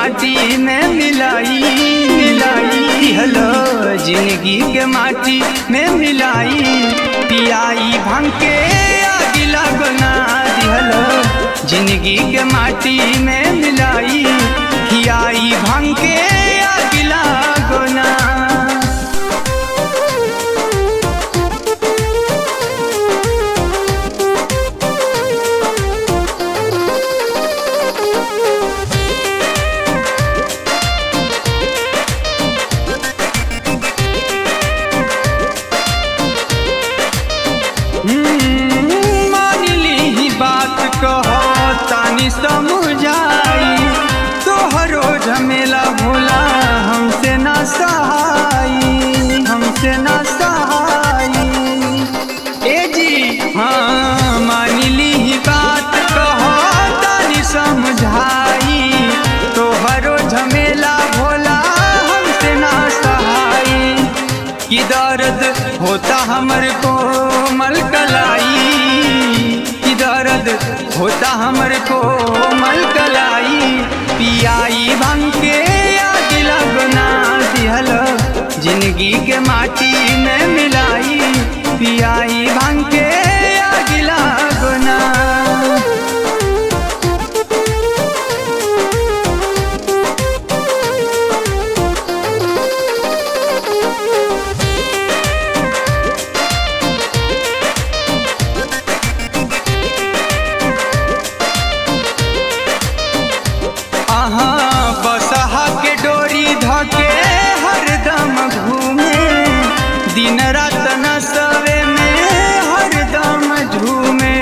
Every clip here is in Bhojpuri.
माटी में मिलाई हलो जिंदगी के माटी में मिलाई। पियाई भांग के आगी लगना दिहलो जिंदगी के माटी में मिलाई। खियाई भांग के आगी लगना। समझाई तोहरो झमेला भोला हमसे ना सहाई ए जी हाँ मान ली बात कहो तानी समझाई तोहरो झमेला भोला हमसे ना सहाई। कि दर्द होता हमर को मलकलाई दर्द होता हमर को मलकलाई। पियाई भांग के आगी लगना दिहलो जिंदगी के माटी में मिलाई। पियाई भांग के आगी लगना। बसहा के डोरी धके हरदम घूमे दिन रात नसवे में हरदम झूमे।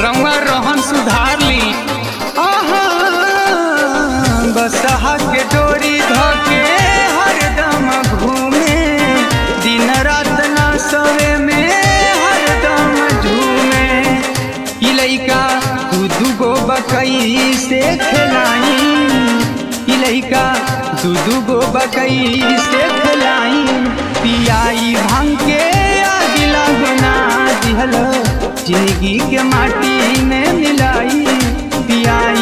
रंगा रोहन सुधार ली बसहा के डोरी धके हरदम घूमे दिन रात नसवे में हरदम झूमे। ई लइका दू गो बकई से खिलाई लइका दू गो बकई से खिलाई। पियाई भांग के आगी लगना दिहलो जिंदगी के माटी में मिलाई। पियाई